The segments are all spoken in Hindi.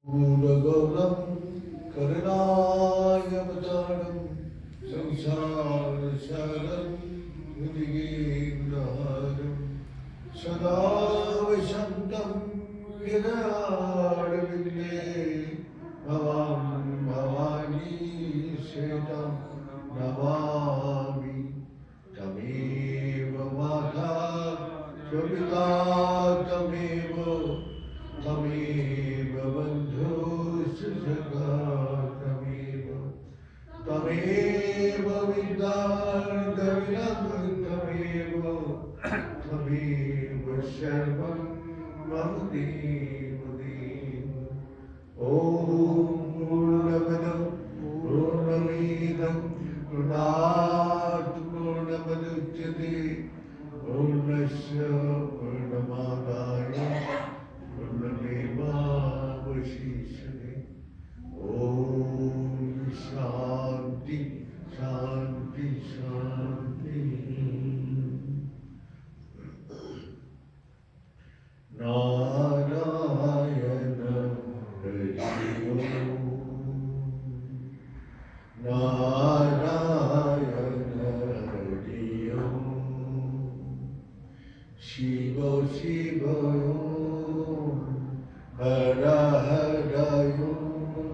पूर्णगौरं करुणायवतारं संसारसारं भुजगेन्द्रहारं सदा वसन्तं हृदयारविन्दे भवां भवानी सेतं नमामि तमेव माता च पिता तमेव तमेव बन्धुश्च सखा तमेव विद्यार्थविनं तमेव तमेव सर्वं मम देव देव ॐ पूर्णमदं पूर्णमिदं पूर्णात् पूर्णमुदच्यते पूर्णस्य पूर्णमादाय पूर्णमेवावशिष्यते ॐ शान्ति शान्ति शान्ति नारायण हरि ओम् नारायण हरि ओम् शिव शिव ओम् हर हर ओम्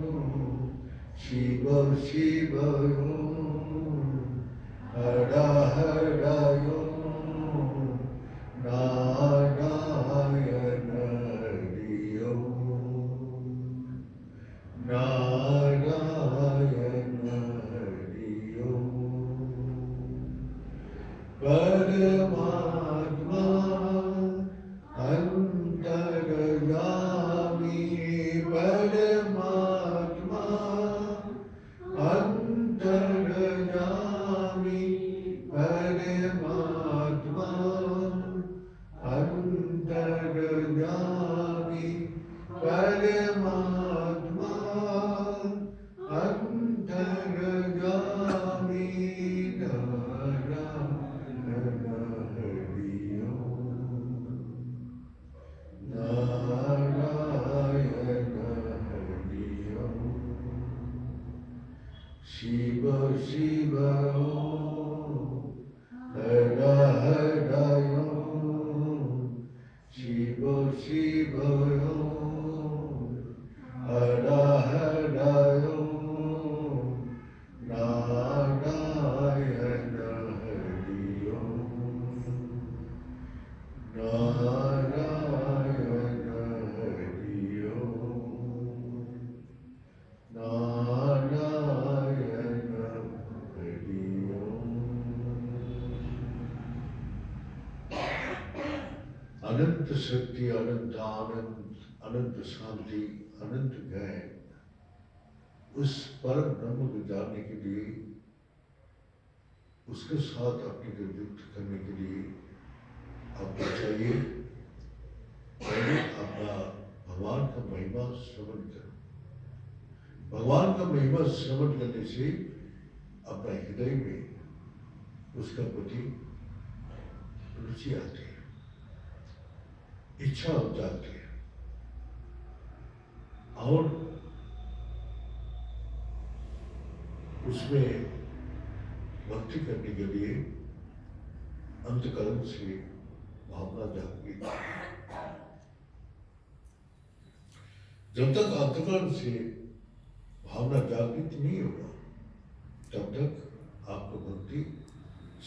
शिव शिव ओम् हर हर ओम् नारायण हरि ओम् नारायण हरि ओम् परमात्मा अंतर्यामी परमात्मा अंतर्यामी परमात्मा अंतर्यामी परमात्मा अंतर्यामी नारायण हरि ओम् नारायण हरि ओम् शिव शिव ओम् हर हर ओम् शिव शिव ओम् हर हर ओम् नारायण हरि ओम् नारायण हरि ओम् नारायण हरि ओम् अनंत शक्ति अनंत आनंद अनंत शांति अनंत ज्ञान उस परम ब्रह्म को जानने के लिए उसके साथ अपने को युक्त करने के लिए आपको चाहिए पहले अपना भगवान का महिमा श्रवण करो। भगवान का महिमा श्रवण करने से अपना हृदय में उसका प्रति रुचि आती है, इच्छा हो जाती है और उसमें भक्ति करने के लिए अंतकरण से भावना जागती है। जब तक अंतकरण से भावना जागृत नहीं होगा तब तक आपको भक्ति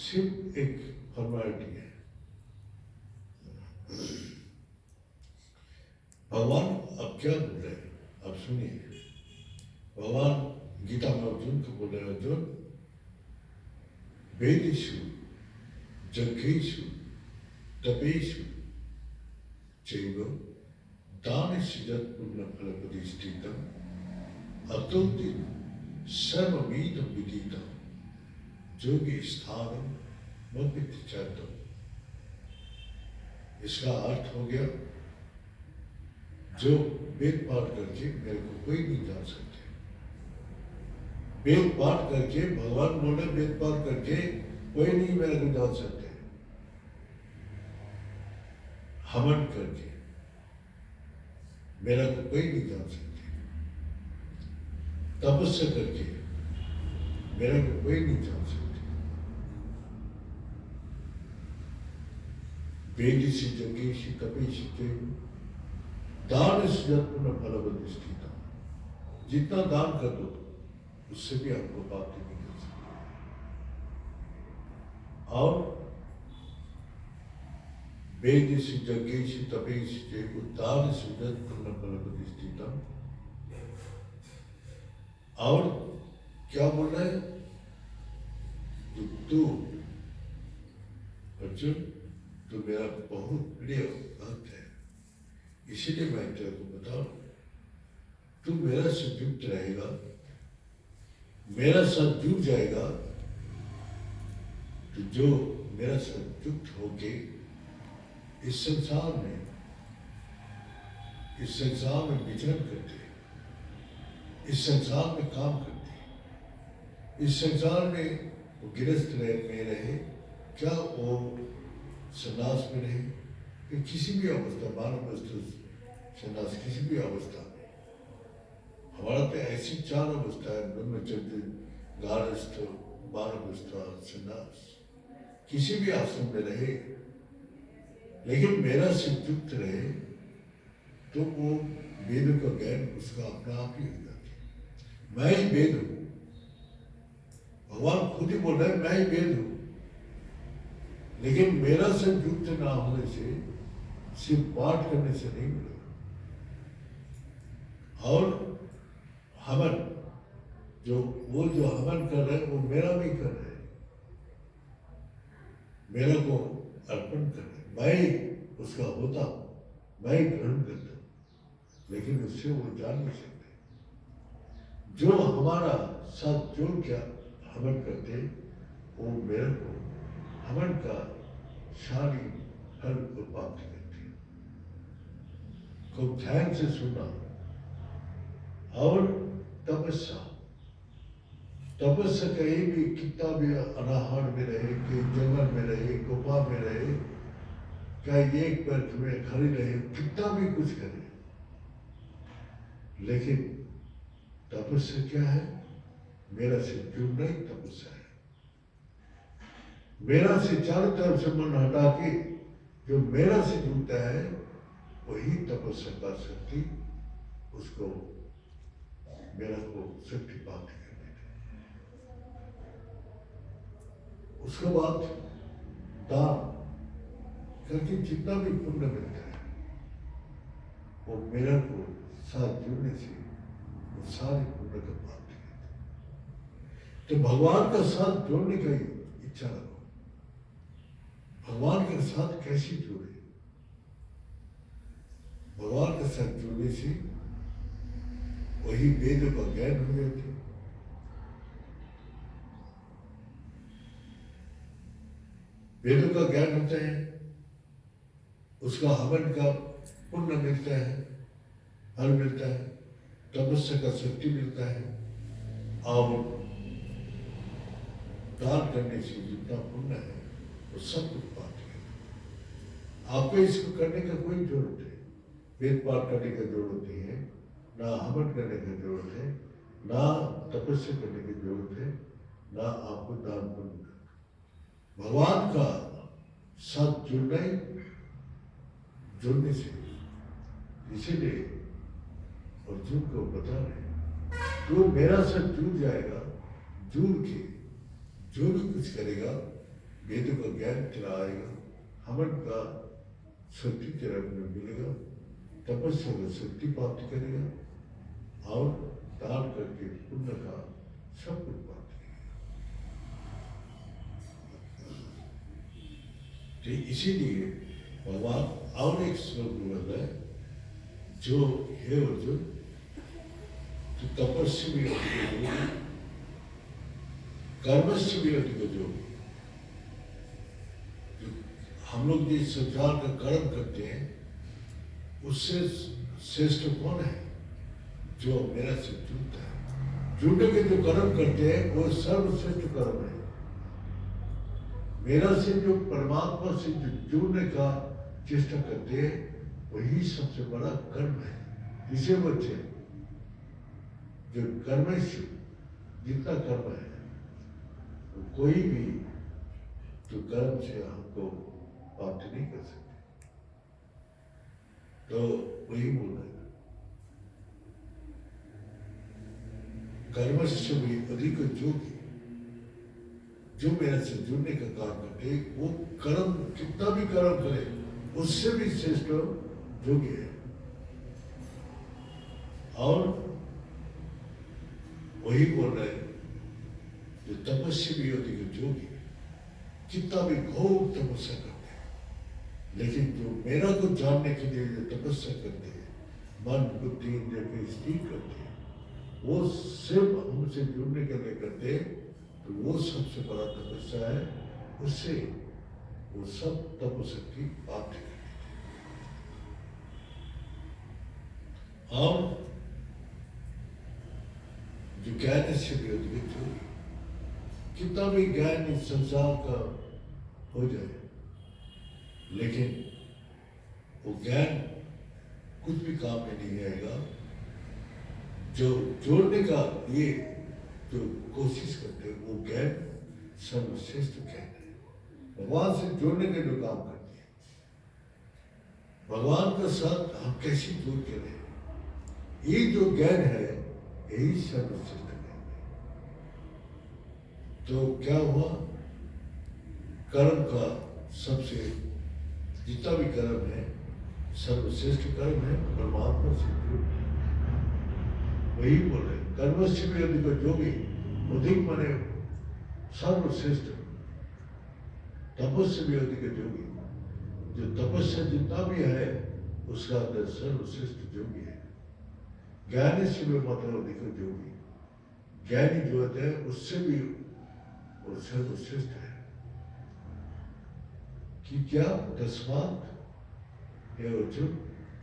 सिर्फ एक फॉर्मेलिटी है। भगवान अब क्या बोल रहे हैं आप सुनिए। भगवान गीता में अर्जुन को बोल रहे हैं, अर्जुन वेदेषु यज्ञेषु तपेषु चैव दानेषु यत् पुण्यफलप्रतिष्ठितम् अतोऽपि सर्वमिदं विदितं योगी स्थानं मद्वित्ति चार्दम्। इसका अर्थ हो गया, जो वेद पाठ करके मेरे को कोई नहीं जान सकते। वेद पाठ करके भगवान बोले वेद पाठ करके कोई नहीं मेरे को जान सकते। हवन करके मेरा को कोई नहीं जान सकते। तपस्या करके मेरा को कोई नहीं जान सकते। वेदिसी जगेशी तपेशी के दान सुजत्न फलवदिष्ठिता। जितना दान कर दो उससे भी आपको प्राप्ति नहीं कर सकते। और वेदिसी जगेशी तपेशी के दान सुजत्न फलवदिष्ठिता। और क्या बोल रहा है? तू अर्जुन, तो मेरा बहुत प्रिय भक्त है, इसीलिए मैं तेरे को बताऊं, तू मेरा से युक्त रहेगा, मेरा साथ जुड़ जाएगा, तो जो मेरा साथ युक्त होके इस संसार में विचरण करते, इस संसार में काम करते, इस संसार में वो गिरस्थ में रहे, क्या वो संन्यास में रहे, कि किसी भी अवस्था, वानप्रस्थ संन्यास, किसी भी अवस्था में, हमारा तो ऐसी 4 अवस्था है, ब्रह्मचर्य, गारस्थ, वानप्रस्थ, संन्यास, किसी भी आश्रम में रहे, लेकिन मेरा से युक्त रहे, तो वो वेद का ज्ञान उसका अपना आप ही हो जाता है। मैं ही वेद हूँ, भगवान खुद ही बोल रहे हैं मैं ही वेद हूँ, लेकिन मेरा से युक्त ना होने से सिर्फ पाठ करने से नहीं मिलेगा। और हवन, जो हवन कर रहे हैं वो मेरा भी कर रहे हैं, मेरा को अर्पण कर रहे हैं, मैं ही उसका होता हूँ, मैं ही ग्रहण करता हूँ, लेकिन उससे वो जान नहीं सकते। जो हमारा साथ जोड़ क्या हवन करते, वो मेरे को हवन का सारी फल को प्राप्त करती है। खूब ध्यान से सुना। और तपस्या कहीं भी कितना भी अनाहार में रहे, कहीं जंगल में रहे, गुफा में रहे, चाहे एक पैर में खड़ी रहे, कितना भी कुछ करे, लेकिन तपस्या क्या है? मेरा से जुड़ना ही तपस्या है। मेरा से चारों तरफ से मन हटा के जो मेरा से जुड़ता है, वही तपस्या का शक्ति उसको, मेरा को शक्ति प्राप्त करने देती। उसके बाद दान करके जितना भी पुण्य मिलता है, वो मेरा को साथ जुड़ने से वो सारे पुण्य का प्राप्ति करते। तो भगवान का साथ जोड़ने का इच्छा रखो। भगवान के साथ कैसे जुड़े? भगवान के साथ जुड़ने से वही वेद का ज्ञान हो जाते, वेदों का ज्ञान होता है, उसका हवन का पुण्य मिलता है, फल मिलता है, तपस्या का शक्ति मिलता है, और दान करने से जितना पुण्य है वो सब कुछ पाते हैं। आपको इसको करने का कोई जरूरत है, वेद पाठ करने की जरूरत नहीं है, ना हवन करने की जरूरत है, ना तपस्या करने की जरूरत है, ना आपको दान पुण्य। भगवान का साथ जुड़ने से, इसीलिए अर्जुन को बता रहे, तो मेरा साथ जुड़ जाएगा, जुड़ के जो भी कुछ करेगा, वेदों का ज्ञान तेरा आएगा, हवन का शक्ति तेरा में मिलेगा, तपस्या का शक्ति प्राप्त करेगा, और दान करके पुण्य का सब कुछ प्राप्त करेगा। तो इसीलिए भगवान और एक श्लोक बोल रहा है, जो हे अर्जुन, तो तपस्या भी अधिक, कर्मस्य भी अधिक, जो हम लोग जिस संसार का कर्म करते हैं, उससे श्रेष्ठ कौन है? जो मेरा से जुड़ता है। जुड़ के जो कर्म करते हैं वो सर्वश्रेष्ठ कर्म है। मेरा से जो परमात्मा से जुड़ने का चेष्टा करते हैं, वही सबसे बड़ा कर्म है। इसे बच्चे जो कर्म जितना कर्म है तो कोई भी तो कर्म से हमको प्राप्त नहीं कर सकते। तो वही बोल रहे हैं, कर्म से भी अधिक जोगी, जो मेरे से जुड़ने का काम करते वो कर्म कितना भी कर्म करे उससे भी श्रेष्ठ जोगी है। और वही बोल रहे हैं, जो तपस्या भी होती है जोगी कितना भी घोर तपस्या करते हैं, लेकिन जो मेरा को जानने के लिए जो तपस्या करते हैं, मन बुद्धि इंद्रिय को स्थिर करते हैं, वो सिर्फ हमसे जुड़ने के लिए करते हैं, तो वो सबसे बड़ा तपस्या है। उससे वो सब तपशक्ति प्राप्त कर लेते हैं। और जो ज्ञान से भी उद्भित होगी, कितना भी ज्ञान इस संसार का हो जाए, लेकिन वो ज्ञान कुछ भी काम में नहीं आएगा। जो जोड़ने का ये जो कोशिश करते हैं वो ज्ञान सर्वश्रेष्ठ ज्ञान है। भगवान से जोड़ने के जो काम करते हैं, भगवान के साथ हम कैसे जुड़ के रहे, ये जो ज्ञान है यही सर्वश्रेष्ठ ज्ञान है। तो क्या हुआ, कर्म का सबसे जितना भी कर्म है सर्वश्रेष्ठ कर्म है परमात्मा से जुड़। वही बोल रहे कर्म से भी अधिक जोगी, अधिक माने सर्वश्रेष्ठ, तपस्या भी अधिक जोगी। जो तपस्या जितना भी है उसका अंदर सर्वश्रेष्ठ जोगी है। ज्ञानी से भी मतलब अधिक जोगी, ज्ञानी जो होता है उससे भी वो सर्वश्रेष्ठ है। कि क्या तस्मात हे अर्जुन,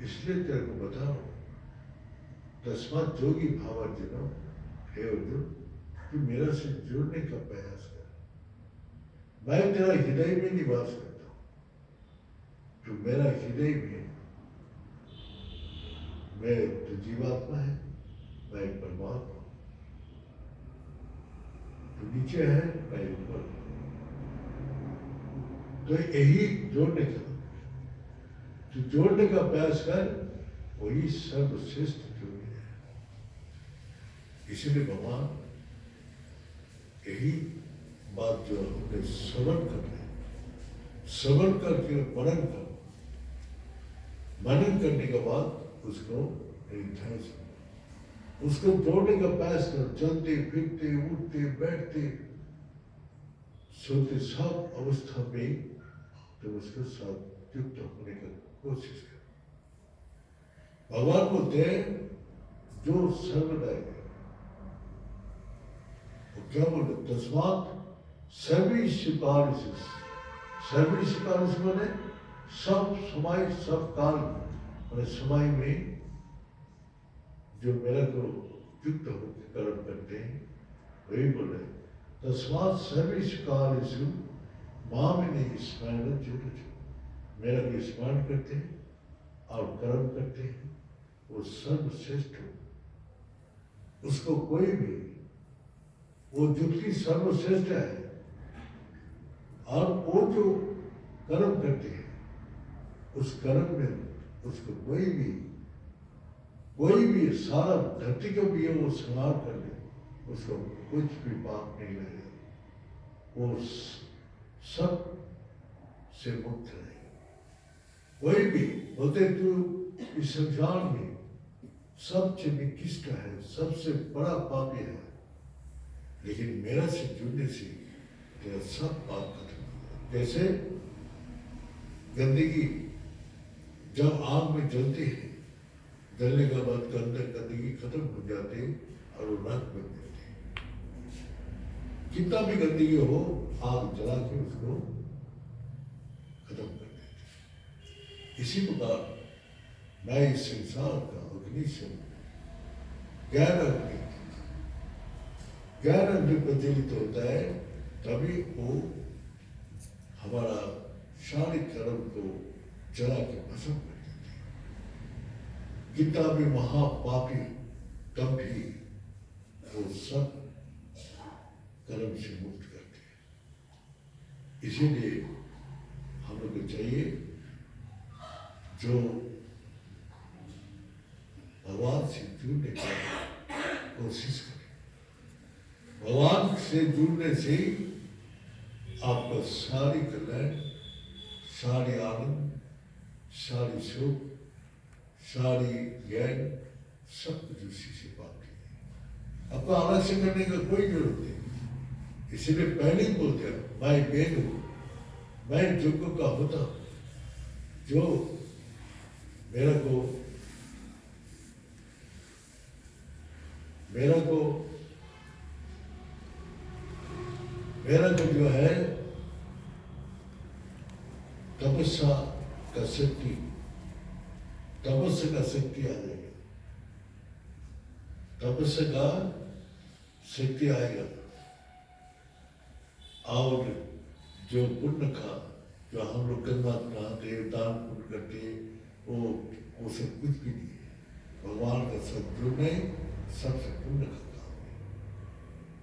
इसलिए तेरे को बता रहा हूं, तस्मात जोगी भावार्जुन, हे अर्जुन, कि मेरा से जुड़ने का प्रयास कर। मैं तेरा हृदय में निवास करता हूं, तो मेरा हृदय में मैं तो जीवात्मा है, मैं एक परमात्मा, तो नीचे है मैं ऊपर। तो यही जोड़ने का, तो जोड़ने का प्रयास कर, वही सर्वश्रेष्ठ जोड़ी है। इसीलिए भगवान यही बात जो हमने श्रवण कर रहे हैं, श्रवण करके मनन कर, मनन करने के बाद उसको ध्यान से उसको जोड़ने का प्रयास कर, चलते फिरते उठते बैठते सोते सब अवस्था में तो उसके साथ युक्त होने का कोशिश कर। भगवान बोलते हैं जो सर्वदायी है, वो क्या बोले, तस्मात सर्वी सिपारिश, सर्वी सिपारिश माने सब समय सब काल, मैंने समय में जो मेरा को युक्त होकर कर्म करते हैं वही बोले, तस्मात सर्वी सिपारिश मामिने स्मरण जुट, मेरा को स्मरण करते हैं और कर्म करते हैं, वो सर्वश्रेष्ठ हो। उसको कोई भी वो जुटकी सर्वश्रेष्ठ है। और वो जो कर्म करते हैं उस कर्म में उसको कोई भी सारा धरती को भी वो संहार कर ले, उसको कुछ भी पाप नहीं लगेगा, वो सब से मुक्त रहेगा। कोई भी बोलते तू इस संसार में सबसे निकृष्ट है, सबसे बड़ा पापी है, लेकिन मेरा से जुड़ने से तेरा सब पाप खत्म हो। जैसे गंदगी जब आग में जलती है, जलने के बाद गंदगी खत्म हो जाती है और वो राख बन जाती है। कितना भी गंदगी हो, आग जला के उसको खत्म कर देते हैं। इसी प्रकार मैं इस संसार का अग्नि से ज्ञान अग्नि प्रज्वलित होता है, तभी वो हमारा सारे कर्म को जला के भस्म कर देते हैं। कितना भी महापापी तब भी वो सब कर्म से मुक्त करते हैं। इसीलिए हम लोग को चाहिए जो भगवान से जुड़ने की कोशिश करें। भगवान से जुड़ने से आपका सारी कल्याण, सारी आनंद, सारी सुख, सारी ज्ञान सब कुछ उसी से प्राप्त है। आपको अलग से करने का कोई जरूरत नहीं। इसलिए पहले ही बोलते हैं मैं वेद हूँ, मैं युग का होता हूँ, जो मेरा को जो है तपस्या का शक्ति आ जाएगा, तपस्या का शक्ति आएगा। और जो पुण्य का जो हम लोग गंगा नहाते दान पुण्य करते वो सब कुछ भी नहीं है। भगवान का सद्गुण सबसे पुण्य का काम है।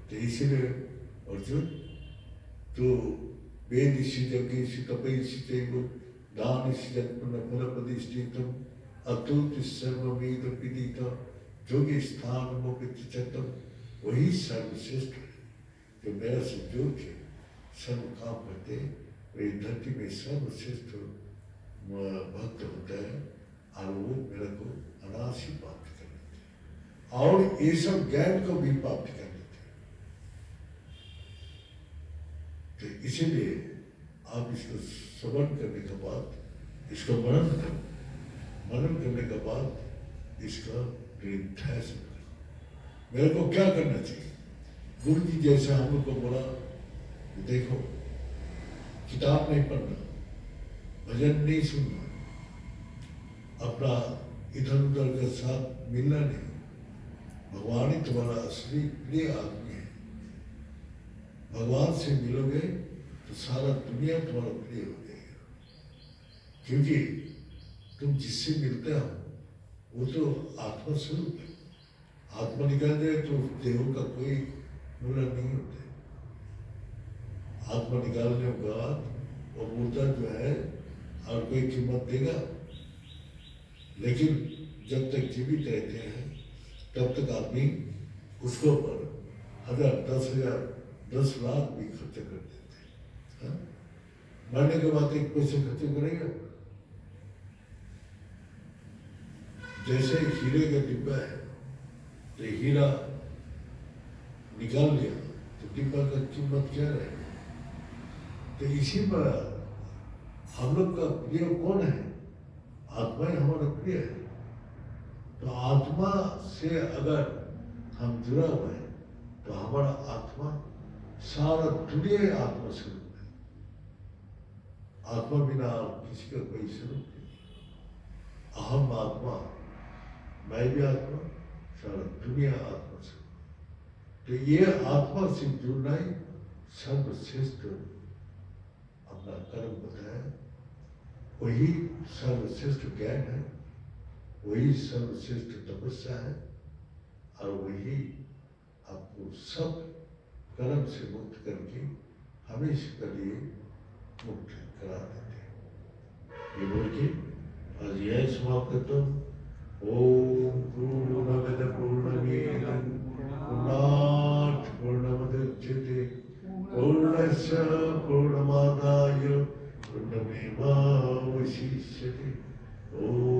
तो इसलिए अर्जुन तो वेद यज्ञ तपस्या दान पुण्य फल प्रतिष्ठितम अतुत सर्ववेद विदित जोगी स्थान मोपितम, वही सर्वश्रेष्ठ है। जो मेरा से जोड़ के सर्व काम करते वही धरती में सर्वश्रेष्ठ भक्त होता है और वो मेरे को अनायास ही प्राप्त कर लेते हैं और ये सब ज्ञान को भी प्राप्त कर लेते हैं। तो इसीलिए आप इसको श्रवण करने के बाद इसको मनन करो, मनन करने के बाद इसका ध्यान करो मेरे को क्या करना चाहिए। गुरु जी जैसे हम लोग को बोला देखो किताब नहीं पढ़ना, भजन नहीं सुनना, अपना इधर उधर के साथ मिलना नहीं। भगवान ही तुम्हारा असली प्रिय आदमी है। भगवान से मिलोगे तो सारा दुनिया तुम्हारा प्रिय हो जाएगा, क्योंकि तुम जिससे मिलते हो वो तो आत्मा स्वरूप है। आत्मा निकल जाए तो देह का कोई मूल्य नहीं होता। आत्मा निकालने के बाद वो मुर्दा जो है और कोई कीमत देगा, लेकिन जब तक जीवित रहते हैं तब तक आदमी उसको पर 1000, 10,000, 10 लाख भी खर्च कर देते हैं। मरने के बाद एक पैसे खर्च करेगा। जैसे हीरे का डिब्बा है तो हीरा निकाल लिया तो डिब्बा का कीमत क्या रहेगा। तो इसी पर हम लोग का प्रिय कौन है? आत्मा ही हमारा प्रिय है। तो आत्मा से अगर हम जुड़ा हुआ है तो हमारा आत्मा सारा दुनिया आत्मा स्वरूप है। आत्मा बिना किसी का कोई स्वरूप नहीं। अहम आत्मा, मैं भी आत्मा, सारा दुनिया आत्मा स्वरूप। तो ये आत्मा से जुड़ना ही सर्वश्रेष्ठ अपना कर्म बताया, वही सर्वश्रेष्ठ ज्ञान है, वही सर्वश्रेष्ठ तपस्या है और वही आपको सब कर्म से मुक्त करके हमेशा के लिए मुक्त करा देते हैं। ये बोल के आज यह समाप्त करता हूँ। ओम पूर्णमद पूर्णमिदं पूर्णात् पूर्णमुदच्यते पूर्णस्य पूर्णमादाय पूर्णमेवावशिष्यते। ओम